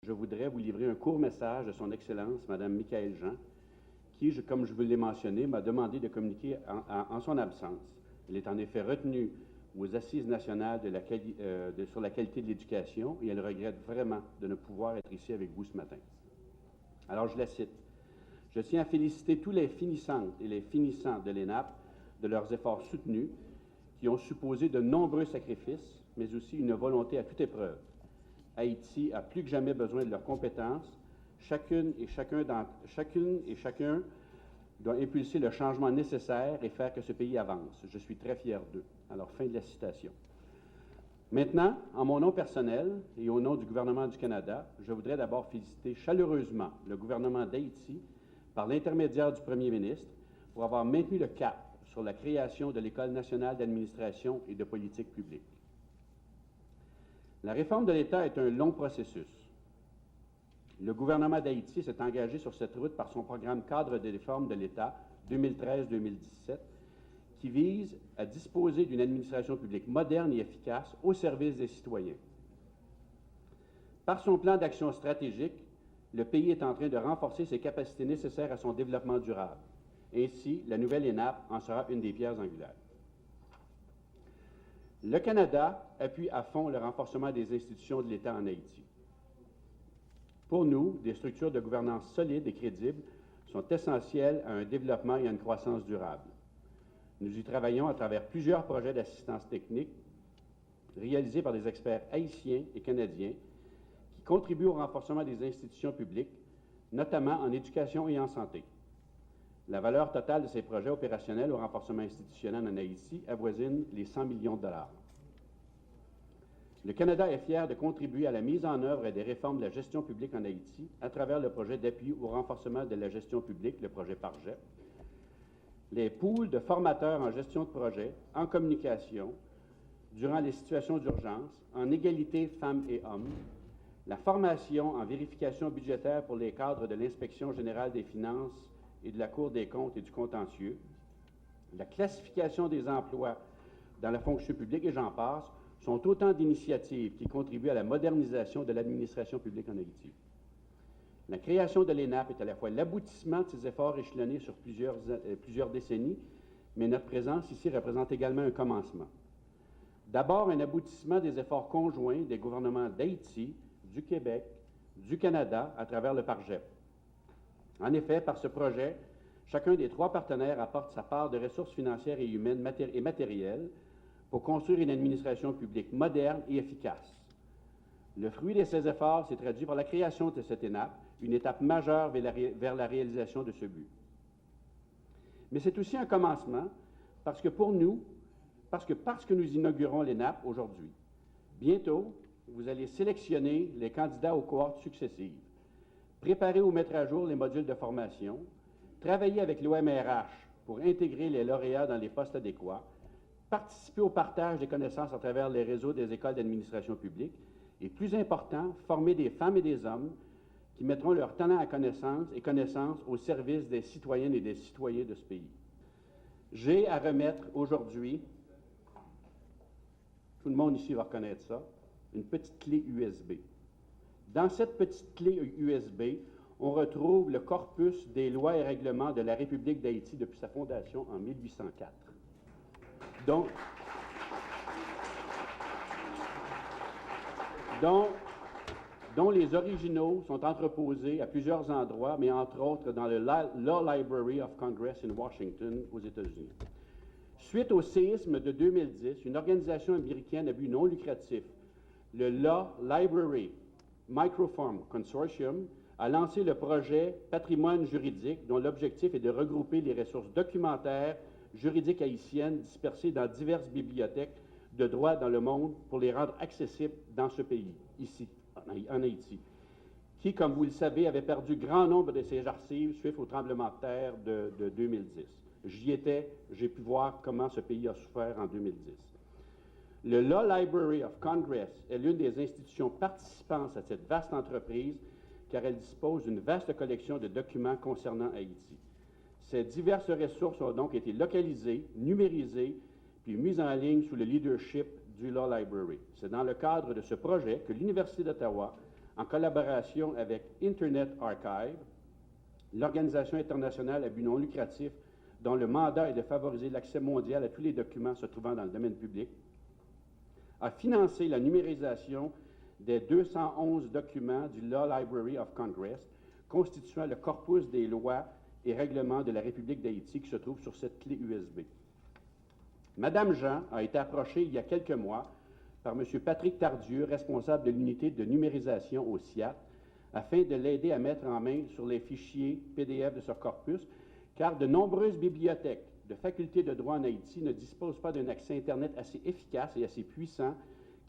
je voudrais vous livrer un court message de Son Excellence, Mme Michaëlle Jean, qui, comme je vous l'ai mentionné, m'a demandé de communiquer en son absence. Elle est en effet retenue aux Assises nationales sur la qualité de l'éducation et elle regrette vraiment de ne pouvoir être ici avec vous ce matin. Alors, je la cite. « Je tiens à féliciter tous les finissantes et les finissants de l'ENAP de leurs efforts soutenus qui ont supposé de nombreux sacrifices, mais aussi une volonté à toute épreuve. Haïti a plus que jamais besoin de leurs compétences. Chacune et chacun doit impulser le changement nécessaire et faire que ce pays avance. Je suis très fier d'eux. » Alors, fin de la citation. Maintenant, en mon nom personnel et au nom du gouvernement du Canada, je voudrais d'abord féliciter chaleureusement le gouvernement d'Haïti, par l'intermédiaire du premier ministre, pour avoir maintenu le cap sur la création de l'École nationale d'administration et de politique publique. La réforme de l'État est un long processus. Le gouvernement d'Haïti s'est engagé sur cette route par son programme cadre de réforme de l'État 2013-2017, qui vise à disposer d'une administration publique moderne et efficace au service des citoyens. Par son plan d'action stratégique, le pays est en train de renforcer ses capacités nécessaires à son développement durable. Ainsi, la nouvelle ENAP en sera une des pierres angulaires. Le Canada appuie à fond le renforcement des institutions de l'État en Haïti. Pour nous, des structures de gouvernance solides et crédibles sont essentielles à un développement et à une croissance durable. Nous y travaillons à travers plusieurs projets d'assistance technique réalisés par des experts haïtiens et canadiens qui contribuent au renforcement des institutions publiques, notamment en éducation et en santé. La valeur totale de ces projets opérationnels au renforcement institutionnel en Haïti avoisine les 100 millions de dollars. Le Canada est fier de contribuer à la mise en œuvre des réformes de la gestion publique en Haïti à travers le projet d'appui au renforcement de la gestion publique, le projet PARGEP, les pools de formateurs en gestion de projet, en communication, durant les situations d'urgence, en égalité femmes et hommes, la formation en vérification budgétaire pour les cadres de l'Inspection générale des finances et de la Cour des comptes et du contentieux, la classification des emplois dans la fonction publique, et j'en passe, sont autant d'initiatives qui contribuent à la modernisation de l'administration publique en Haïti. La création de l'ENAP est à la fois l'aboutissement de ces efforts échelonnés sur plusieurs décennies, mais notre présence ici représente également un commencement. D'abord, un aboutissement des efforts conjoints des gouvernements d'Haïti, du Québec, du Canada, à travers le PARGEP. En effet, par ce projet, chacun des trois partenaires apporte sa part de ressources financières et humaines et matérielles pour construire une administration publique moderne et efficace. Le fruit de ces efforts s'est traduit par la création de cette ENAP, une étape majeure vers la réalisation de ce but. Mais c'est aussi un commencement parce que nous inaugurons l'ENAP aujourd'hui. Bientôt, vous allez sélectionner les candidats aux cohortes successives, préparer ou mettre à jour les modules de formation, travailler avec l'OMRH pour intégrer les lauréats dans les postes adéquats, participer au partage des connaissances à travers les réseaux des écoles d'administration publique et, plus important, former des femmes et des hommes qui mettront leur talent et connaissances au service des citoyennes et des citoyens de ce pays. J'ai à remettre aujourd'hui, tout le monde ici va reconnaître ça, une petite clé USB. Dans cette petite clé USB, on retrouve le corpus des lois et règlements de la République d'Haïti depuis sa fondation en 1804. Dont les originaux sont entreposés à plusieurs endroits, mais entre autres dans le Law Library of Congress in Washington, aux États-Unis. Suite au séisme de 2010, une organisation américaine à but non lucratif, le Law Library Microform Consortium, a lancé le projet Patrimoine juridique, dont l'objectif est de regrouper les ressources documentaires juridiques haïtiennes dispersées dans diverses bibliothèques de droit dans le monde pour les rendre accessibles dans ce pays, ici, en Haïti, qui, comme vous le savez, avait perdu grand nombre de ses archives suite au tremblement de terre de 2010. J'y étais, j'ai pu voir comment ce pays a souffert en 2010. Le Law Library of Congress est l'une des institutions participantes à cette vaste entreprise car elle dispose d'une vaste collection de documents concernant Haïti. Ces diverses ressources ont donc été localisées, numérisées, puis mises en ligne sous le leadership du Law Library. C'est dans le cadre de ce projet que l'Université d'Ottawa en collaboration avec Internet Archive, l'organisation internationale à but non lucratif dont le mandat est de favoriser l'accès mondial à tous les documents se trouvant dans le domaine public, a financé la numérisation des 211 documents du Law Library of Congress, constituant le corpus des lois et règlements de la République d'Haïti qui se trouve sur cette clé USB. Madame Jean a été approchée il y a quelques mois par M. Patrick Tardieu, responsable de l'unité de numérisation au CIAT, afin de l'aider à mettre en main sur les fichiers PDF de ce corpus, car de nombreuses bibliothèques de facultés de droit en Haïti ne disposent pas d'un accès Internet assez efficace et assez puissant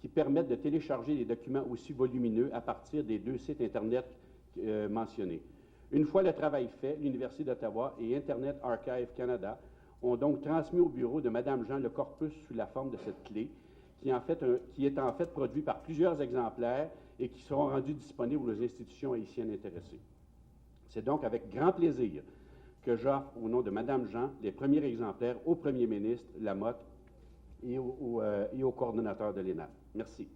qui permettent de télécharger des documents aussi volumineux à partir des 2 sites Internet mentionnés. Une fois le travail fait, l'Université d'Ottawa et Internet Archive Canada ont donc transmis au bureau de Mme Jean le corpus sous la forme de cette clé, qui est en fait produit par plusieurs exemplaires et qui seront rendus disponibles aux institutions haïtiennes intéressées. C'est donc avec grand plaisir que j'offre au nom de Mme Jean les premiers exemplaires au Premier ministre Lamotte et au coordonnateur de l'ENAP. Merci.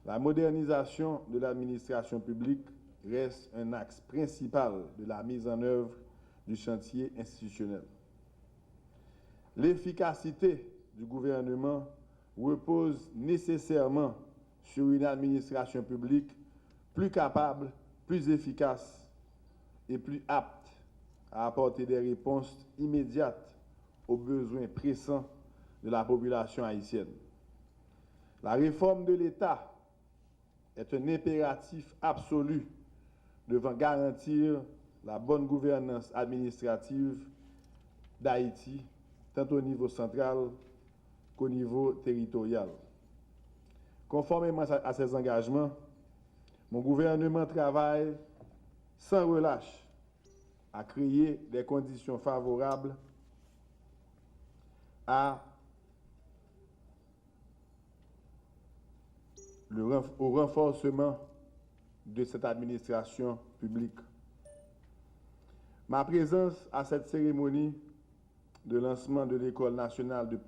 La modernisation de l'administration publique reste un axe principal de la mise en œuvre du chantier institutionnel. L'efficacité du gouvernement repose nécessairement sur une administration publique plus capable, plus efficace et plus apte à apporter des réponses immédiates aux besoins pressants de la population haïtienne. La réforme de l'État est un impératif absolu devant garantir la bonne gouvernance administrative d'Haïti, tant au niveau central qu'au niveau territorial. Conformément à ces engagements, mon gouvernement travaille sans relâche à créer des conditions favorables au renforcement de cette administration publique. Ma présence à cette cérémonie de lancement de l'École nationale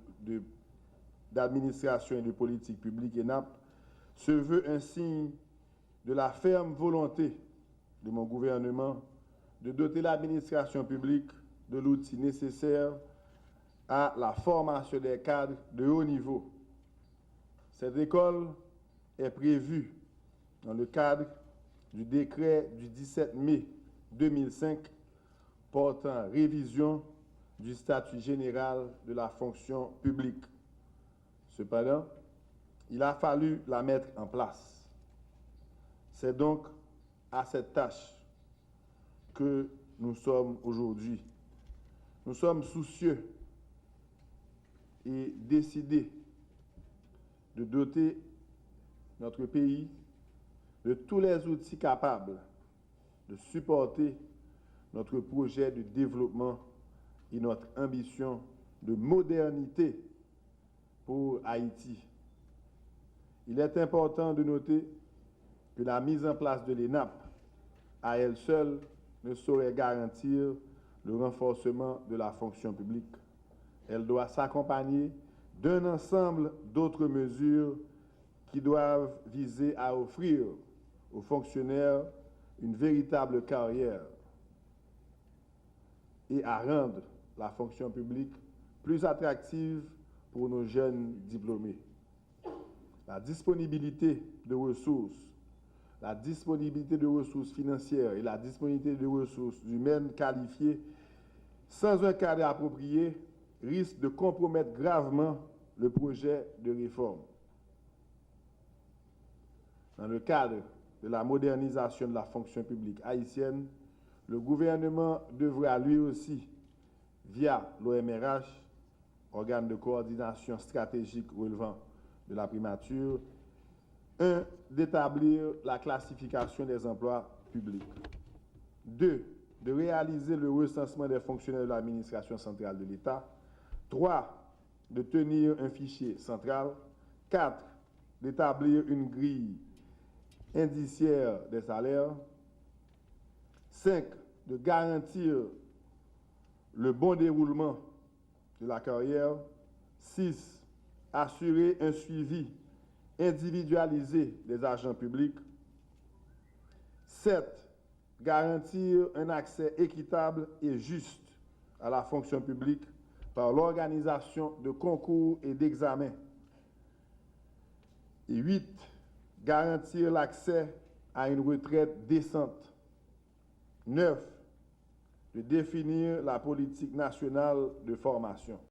d'administration et de politique publique ENAP se veut un signe de la ferme volonté de mon gouvernement de doter l'administration publique de l'outil nécessaire à la formation des cadres de haut niveau. Cette école est prévue dans le cadre du décret du 17 mai 2005 portant révision du statut général de la fonction publique. Cependant, il a fallu la mettre en place. C'est donc à cette tâche que nous sommes aujourd'hui. Nous sommes soucieux et décidés de doter notre pays de tous les outils capables de supporter notre projet de développement et notre ambition de modernité pour Haïti. Il est important de noter que la mise en place de l'ENAP, à elle seule, ne saurait garantir le renforcement de la fonction publique. Elle doit s'accompagner d'un ensemble d'autres mesures qui doivent viser à offrir aux fonctionnaires une véritable carrière et à rendre la fonction publique plus attractive pour nos jeunes diplômés. La disponibilité de ressources financières et la disponibilité de ressources humaines qualifiées sans un cadre approprié risque de compromettre gravement le projet de réforme. Dans le cadre de la modernisation de la fonction publique haïtienne, le gouvernement devra lui aussi, via l'OMRH, organe de coordination stratégique relevant de la primature, d'établir la classification des emplois publics. 2. De réaliser le recensement des fonctionnaires de l'administration centrale de l'État. 3. De tenir un fichier central. 4. D'établir une grille indiciaire des salaires. 5. De garantir le bon déroulement de la carrière. 6. Assurer un suivi individualisé des agents publics. 7. Garantir un accès équitable et juste à la fonction publique par l'organisation de concours et d'examens. Et 8. Garantir l'accès à une retraite décente. 9. De définir la politique nationale de formation.